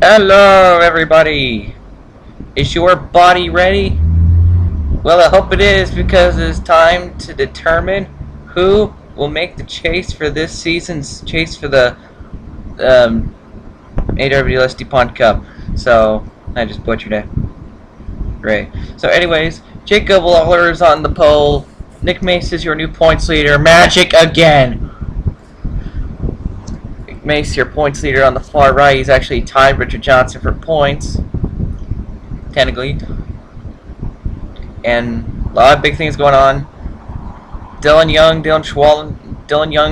Hello, everybody! Is your body ready? Well, I hope it is because it's time to determine who will make the chase for this season's chase for the ARWLS DuPont Cup. So, I just butchered it. Great. So, anyways, Jacob Lawler is on the pole. Nick Mace is your new points leader. Magic again! Nick Mace, your points leader on the far right. He's actually tied Richard Johnson for points. Technically. And a lot of big things going on. Dylan Young,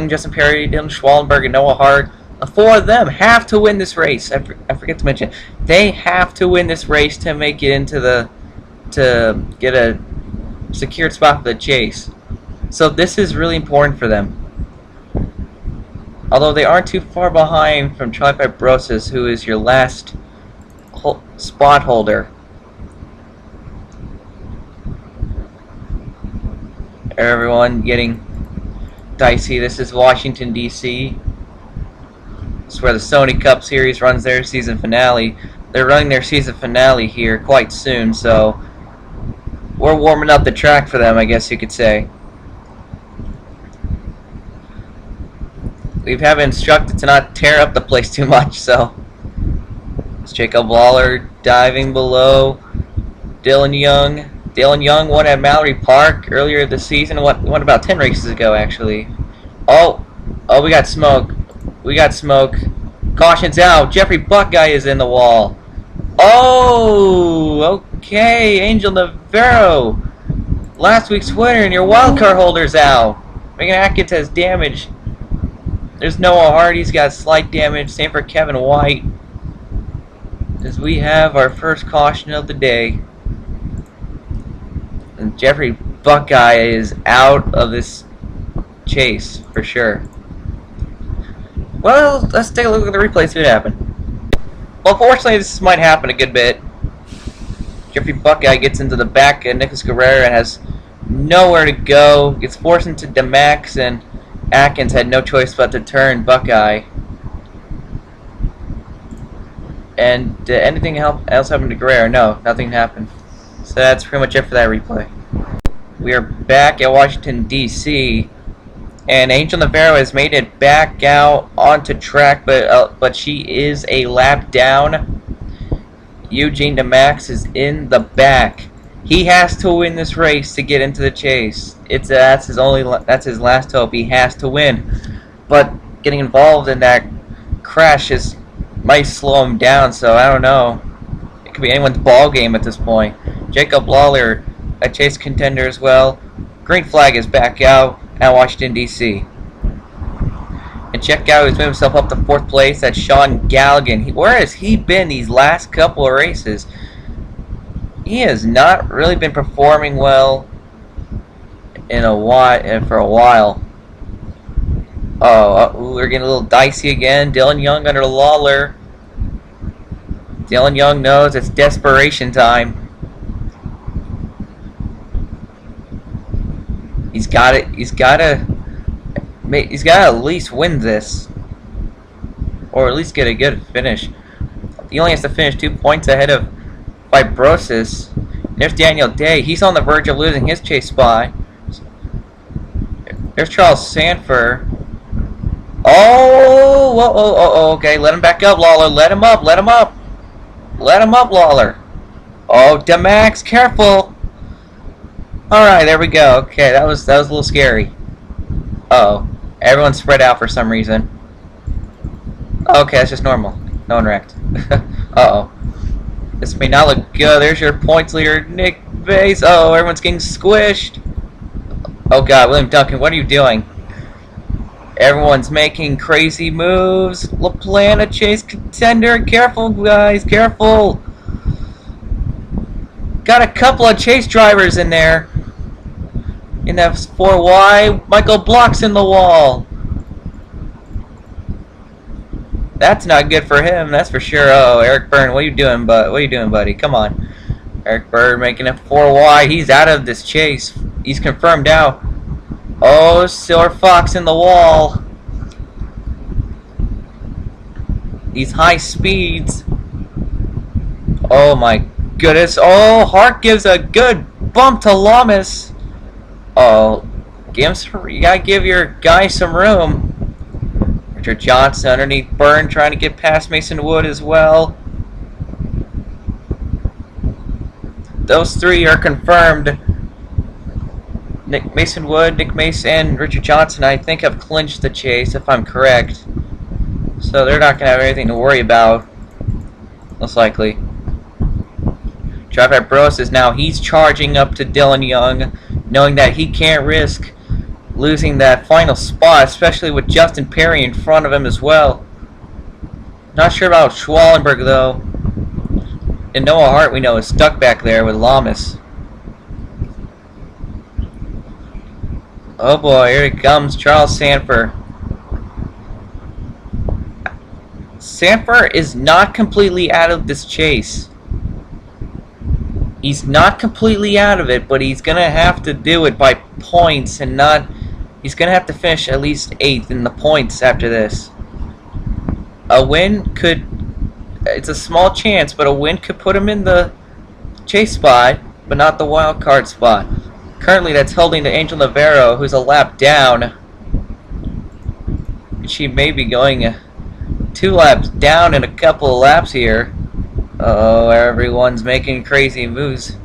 Justin Perry, Dylan Schwallenberg, and Noah Hart. The four of them have to win this race. I forget to mention, they have to win this race to make it to get a secured spot for the chase. So this is really important for them. Although they aren't too far behind from Charlie Fibrosis, who is your last spot holder. Everyone getting dicey. This is Washington, D.C. This is where the Sony Cup Series runs their season finale. They're running their season finale here quite soon, so we're warming up the track for them, I guess you could say. We have been instructed to not tear up the place too much, so it's Jacob Lawler diving below Dylan Young. Dylan Young won at Mallory Park earlier this season. Won about 10 races ago, actually. Oh, we got smoke. We got smoke. Caution's out. Jeffrey Buckeye is in the wall. Oh, okay. Angel Navarro, last week's winner, and your wildcard holder's out. Megan Atkins has damage. There's Noah Hart. He's got slight damage. Same for Kevin White. As we have our first caution of the day. And Jeffrey Buckeye is out of this chase for sure. Well, let's take a look at the replay, see what happened. Well, fortunately, this might happen a good bit. Jeffrey Buckeye gets into the back of Nicholas Guerrero and has nowhere to go. Gets forced into DeMax, and Atkins had no choice but to turn Buckeye. And did anything else happen to Guerrero? No, nothing happened. So that's pretty much it for that replay. We are back at Washington, D.C., and Angel Navarro has made it back out onto track, but she is a lap down. Eugene DeMax is in the back. He has to win this race to get into the chase. That's his last hope. He has to win, but getting involved in that crash might slow him down. So I don't know. It could be anyone's ball game at this point. Jacob Lawler, a chase contender as well. Green flag is back out at Washington, D.C. And check out who's moved himself up to 4th place. That's Sean Galligan. Where has he been these last couple of races? He has not really been performing well for a while. Oh, we're getting a little dicey again. Dylan Young under Lawler. Dylan Young knows it's desperation time. He's got to at least win this, or at least get a good finish. He only has to finish 2 points ahead of Fibrosis. There's Daniel Day. He's on the verge of losing his chase spot. There's Charles Sanford. Oh, okay. Let him back up, Lawler. Let him up, Lawler. Oh, DeMax, careful. Alright, there we go. Okay, that was a little scary. Uh-oh. Everyone's spread out for some reason. Okay, that's just normal. No one wrecked. Uh-oh. This may not look good. There's your points leader, Nick Vase. Oh, everyone's getting squished. Oh god, William Duncan, what are you doing? Everyone's making crazy moves. LaPlante, chase contender. Careful, guys, careful. Got a couple of chase drivers in there. In that 4Y, Michael Block's in the wall. That's not good for him, that's for sure. Oh, Eric Byrne, what are you doing, buddy? Come on. Eric Byrne making a 4Y. He's out of this chase. He's confirmed out. Oh, Silver Fox in the wall. These high speeds. Oh my goodness. Oh, Hart gives a good bump to Lamas. Oh, you gotta give your guy some room. Richard Johnson underneath Byrne trying to get past Mason Wood as well. Those three are confirmed. Mason Wood, Nick Mason, and Richard Johnson, I think, have clinched the chase, if I'm correct. So they're not going to have anything to worry about, most likely. Driver Bros is now, he's charging up to Dylan Young, knowing that he can't risk losing that final spot, especially with Justin Perry in front of him as well. Not sure about Schwallenberg, though. And Noah Hart, we know, is stuck back there with Lamas. Oh boy, here it comes, Charles Sanford. Sanford is not completely out of this chase. He's not completely out of it, but he's going to have to do it by points and not... He's going to have to finish at least 8th in the points after this. A win could... It's a small chance, but a win could put him in the chase spot, but not the wild card spot. Currently, that's holding to Angel Navarro, who's a lap down. She may be going 2 laps down in a couple of laps here. Oh, everyone's making crazy moves.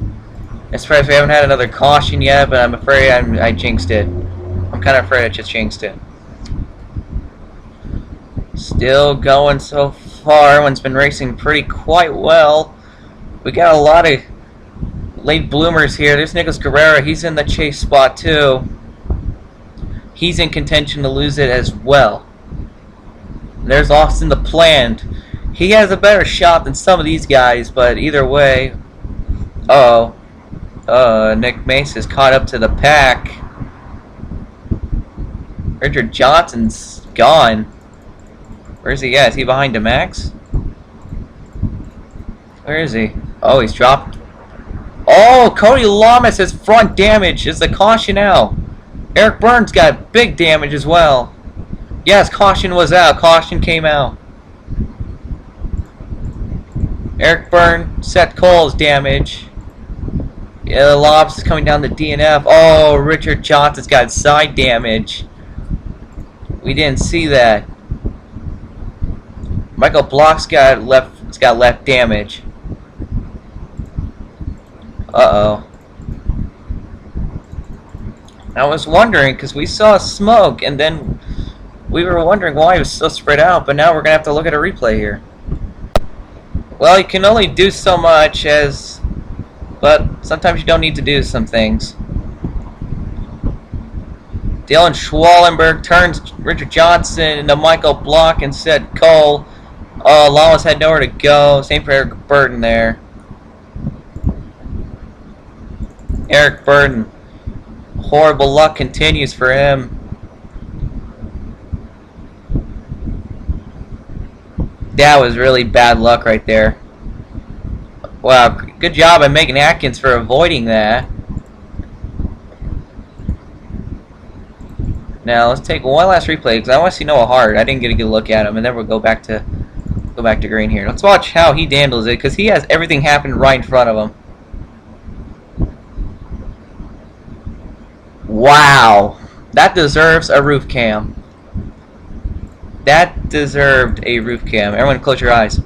I'm surprised we haven't had another caution yet, but I'm afraid I jinxed it. I'm kind of afraid I just jinxed it. Still going so far. Everyone's been racing quite well. We got a lot of late bloomers here. There's Nicholas Guerrero. He's in the chase spot too. He's in contention to lose it as well. There's Austin the Plant. He has a better shot than some of these guys, but either way... Nick Mace is caught up to the pack. Richard Johnson's gone. Where's he at? Is he behind DeMax? Where is he? Oh, he's dropped. Oh, Cody Lamas has front damage. Is the caution out? Eric Burns got big damage as well. Yes, caution was out. Caution came out. Eric Byrne, Seth Cole's damage. Yeah, the Lobs is coming down the DNF. Oh, Richard Johnson's got side damage. We didn't see that. Michael Block's got left damage. Uh-oh. I was wondering, because we saw smoke, and then we were wondering why it was so spread out, but now we're going to have to look at a replay here. Well, you can only do so much but sometimes you don't need to do some things. Dylan Schwallenberg turns Richard Johnson into Michael Block and said Cole. Oh, Lamas had nowhere to go. Same for Eric Burden there. Eric Burden. Horrible luck continues for him. That was really bad luck right there. Wow, good job by Megan Atkins for avoiding that. Now let's take one last replay because I want to see Noah Hart. I didn't get a good look at him, and then we'll go back to green here. Let's watch how he handles it because he has everything happen right in front of him. Wow, that deserves a roof cam. That deserved a roof cam. Everyone close your eyes.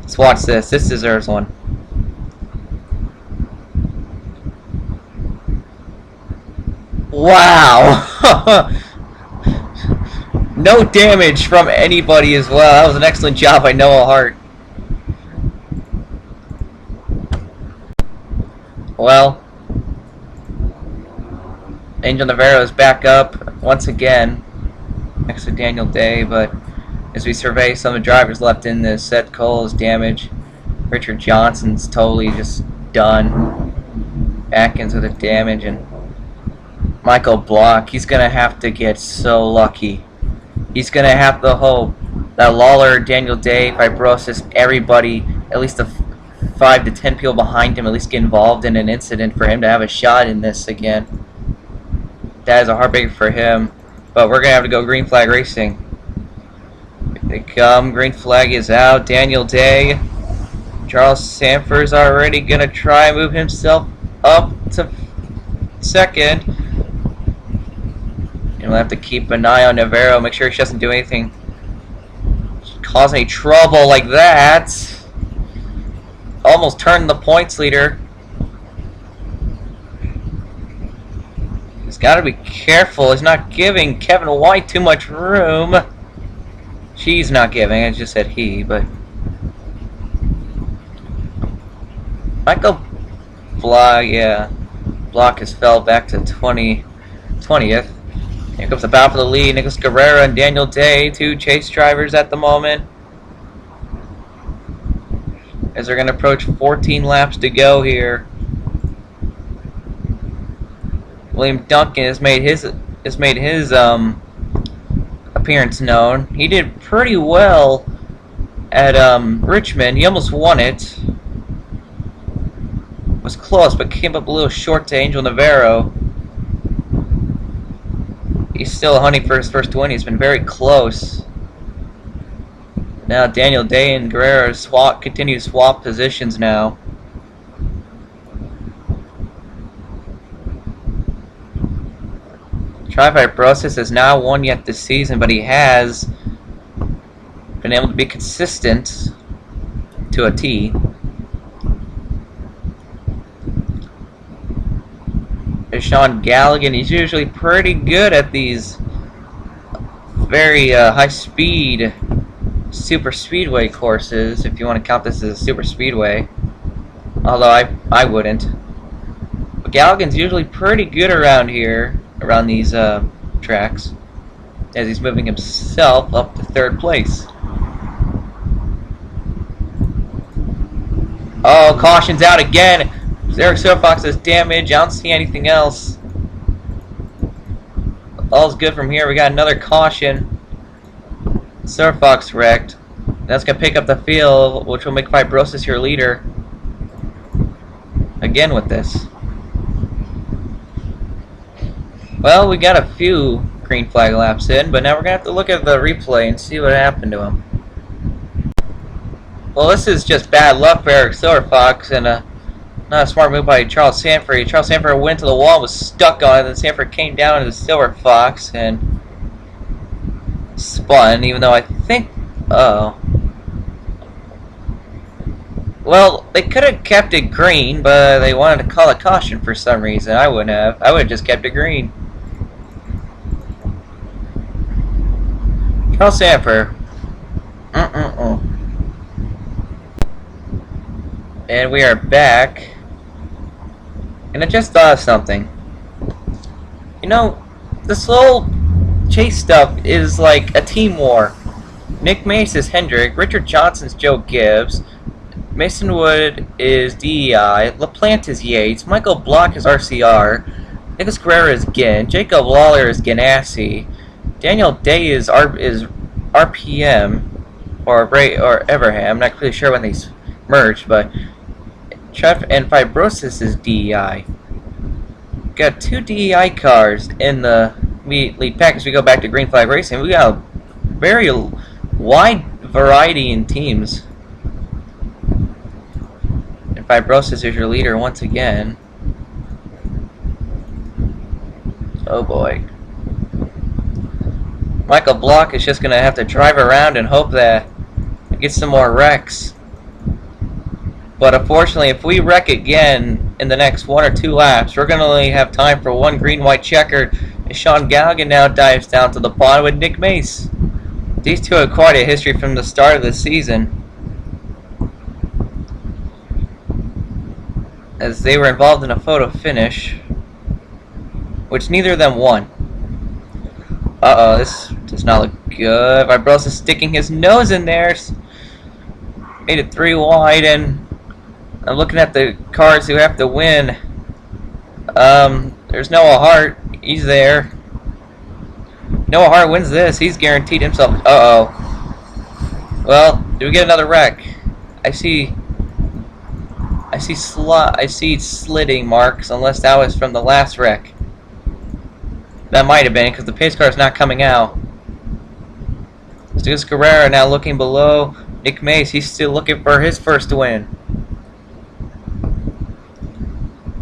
Let's watch this. This deserves one. Wow. No damage from anybody as well. That was an excellent job by Noah Hart. Well, Angel Navarro is back up once again next to Daniel Day, but as we survey some of the drivers left in this, Seth Cole's damage, Richard Johnson's totally just done, Atkins with the damage, and Michael Block, he's going to have to get so lucky. He's going to have to hope that Lawler, Daniel Day, Fibrosis, everybody, at least the 5 to 10 people behind him, at least get involved in an incident for him to have a shot in this again. That is a heartbreaker for him. But we're going to have to go green flag racing. Here they come. Green flag is out. Daniel Day Charles Sanford's already gonna try and move himself up to second. And we'll have to keep an eye on Navarro, make sure she doesn't do anything cause any trouble like that. Almost turned the points leader. He's got to be careful. He's not giving Kevin White too much room. She's not giving. I just said he, but Michael Block, yeah, Block has fell back to 20th. Here comes the battle for the lead. Nicholas Guerrero and Daniel Day, two chase drivers at the moment, as they're going to approach 14 laps to go here. William Duncan has made his appearance known. He did pretty well at Richmond. He almost won it. Was close, but came up a little short to Angel Navarro. He's still hunting for his first win. He's been very close. Now Daniel Day and Guerrero continue to swap positions now. Trifibrosis has not won yet this season, but he has been able to be consistent to a T. There's Sean Galligan. He's usually pretty good at these very high-speed super speedway courses, if you want to count this as a super speedway. Although I wouldn't. But Galligan's usually pretty good around here, around these tracks, as he's moving himself up to third place. Oh, caution's out again. Eric Silverfox has damage. I don't see anything else. All's good from here. We got another caution. Silverfox wrecked. That's going to pick up the field, which will make Fibrosis your leader. Again with this. Well, we got a few green flag laps in, but now we're going to have to look at the replay and see what happened to him. Well, this is just bad luck for Eric Silverfox, and not a smart move by Charles Sanford. Charles Sanford went to the wall and was stuck on it, and Sanford came down into Silverfox and spun, even though I think... Uh-oh. Well, they could have kept it green, but they wanted to call a caution for some reason. I wouldn't have. I would have just kept it green. Charles Sanford. And we are back. And I just thought of something. You know, this whole chase stuff is like a team war. Nick Mace is Hendrick, Richard Johnson's Joe Gibbs, Mason Wood is DEI, LaPlante is Yates, Michael Block is RCR, Nicholas Guerrero is Ginn, Jacob Lawler is Ganassi, Daniel Day is RPM, or Everham. I'm not really sure when these merged, but and Fibrosis is DEI. Got two DEI cars in the lead pack as we go back to Green Flag Racing. We got a very wide variety in teams. And Fibrosis is your leader once again. Oh boy. Michael Block is just going to have to drive around and hope that he gets some more wrecks. But unfortunately, if we wreck again in the next 1 or 2 laps, we're going to only have time for one green-white checker. And Sean Galligan now dives down to the bottom with Nick Mace. These two have quite a history from the start of the season, as they were involved in a photo finish, which neither of them won. Uh-oh, this does not look good. Vibrosa sticking his nose in there. Made it 3 wide, and I'm looking at the cars who have to win. There's Noah Hart. He's there. Noah Hart wins this. He's guaranteed himself. Uh-oh. Well, do we get another wreck? I see slitting marks, unless that was from the last wreck. That might have been, because the pace car is not coming out. Stu Guerrero now looking below Nick Mace. He's still looking for his first win.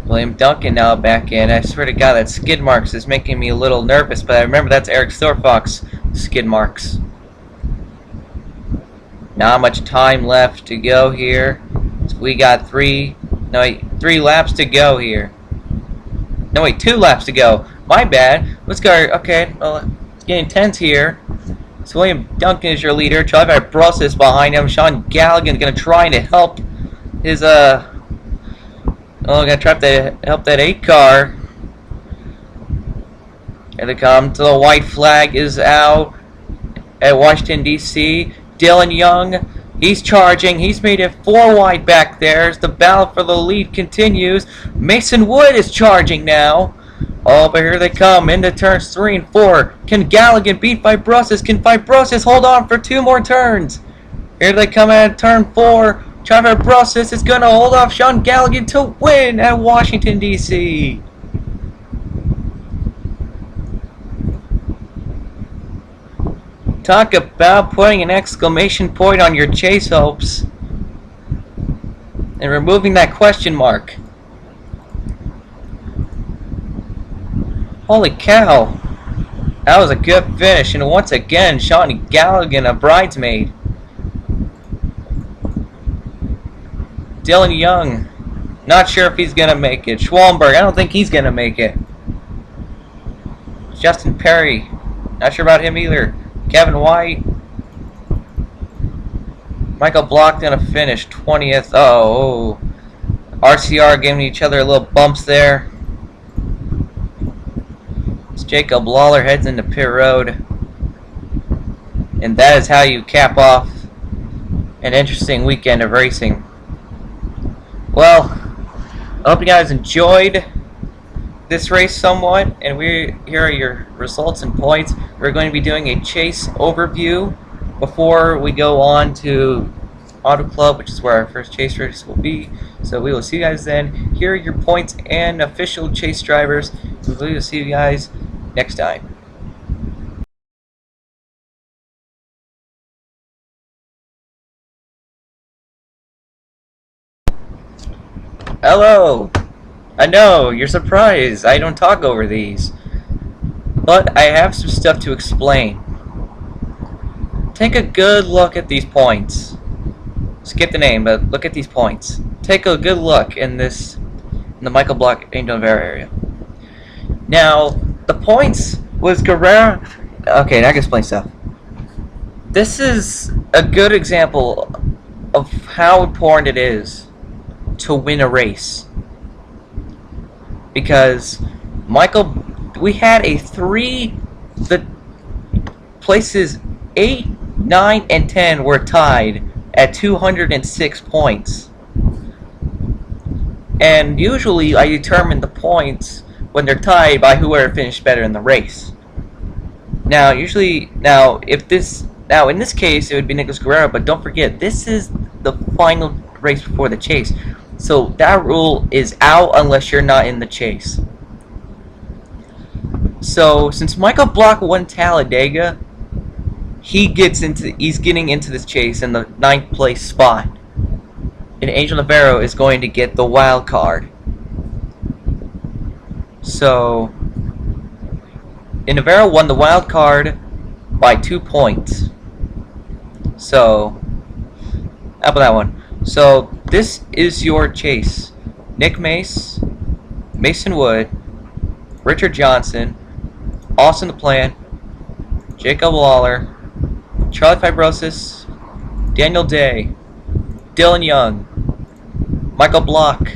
William Duncan now back in. I swear to God, that skid marks is making me a little nervous, but I remember that's Eric Storfox skid marks. Not much time left to go here. So we got three laps to go here. No, wait, 2 laps to go. My bad. Let's go. Okay, well, it's getting tense here. So William Duncan is your leader. Charlie Brosses behind him. Sean Galligan gonna try to help his gonna try to help that 8 car. Here they come. So the white flag is out at Washington D.C. Dylan Young, he's charging. He's made it 4 wide back there as the battle for the lead continues. Mason Wood is charging now. Oh, but here they come into turns 3 and 4. Can Galligan beat Fibrosis? Can Fibrosis hold on for 2 more turns? Here they come at turn 4. Fibrosis is going to hold off Sean Galligan to win at Washington, D.C. Talk about putting an exclamation point on your chase hopes and removing that question mark. Holy cow, that was a good finish, and once again Sean Galligan a bridesmaid. Dylan Young, not sure if he's gonna make it. Schwallenberg, I don't think he's gonna make it. Justin Perry, not sure about him either. Kevin White, Michael Block gonna finish 20th. Oh, RCR giving each other little bumps there. It's Jacob Lawler heads into pit road, and that is how you cap off an interesting weekend of racing. Well, I hope you guys enjoyed this race somewhat, and here are your results and points. We're going to be doing a chase overview before we go on to Auto Club, which is where our first chase race will be. So we will see you guys then. Here are your points and official chase drivers. We will see you guys next time. Hello! I know, you're surprised. I don't talk over these. But I have some stuff to explain. Take a good look at these points. Skip the name, but look at these points. Take a good look in the Michael Block Angel Vera area. Now, the points was Guerrero. Okay, now I can explain stuff. This is a good example of how important it is to win a race. Because we had the places 8, 9, and 10 were tied at 206 points. And usually I determine the points when they're tied by whoever finished better in the race. Now, in this case it would be Nicholas Guerrero, but don't forget, this is the final race before the chase. So that rule is out unless you're not in the chase. So since Michael Block won Talladega, he's getting into this chase in the 9th place spot. And Angel Navarro is going to get the wild card. So Navarro won the wild card by 2 points. So how about that one? So this is your chase. Nick Mace, Mason Wood, Richard Johnson, Austin the Plant, Jacob Lawler, Charlie Fibrosis, Daniel Day, Dylan Young, Michael Block,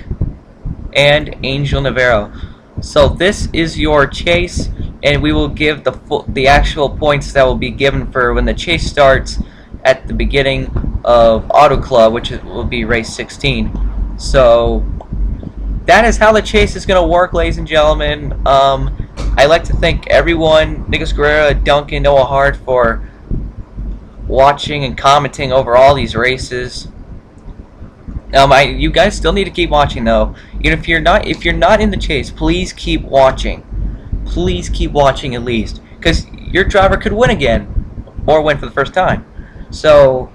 and Angel Navarro. So this is your chase, and we will give the actual points that will be given for when the chase starts at the beginning of Auto Club, which will be race 16. So that is how the chase is going to work, ladies and gentlemen. I'd like to thank everyone, Nicholas Guerrero, Duncan, Noah Hart, for watching and commenting over all these races. You guys still need to keep watching though. Even if you're not in the chase, please keep watching. Please keep watching at least, because your driver could win again, or win for the first time. So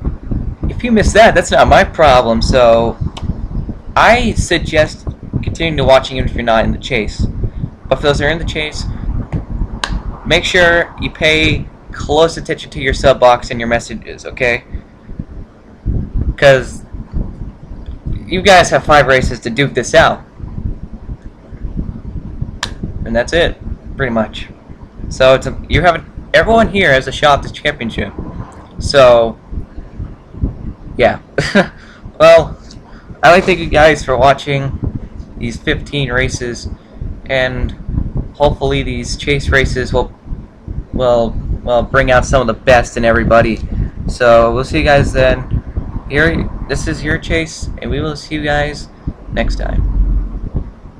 if you miss that, that's not my problem. So I suggest continue to watch even if you're not in the chase. But for those that are in the chase, make sure you pay close attention to your sub box and your messages, okay? Because you guys have 5 races to duke this out. And that's it, pretty much. So everyone here has a shot at this championship. So, yeah. Well, I'd like to thank you guys for watching these 15 races, and hopefully these chase races will bring out some of the best in everybody. So we'll see you guys then. This is your chase, and we will see you guys next time.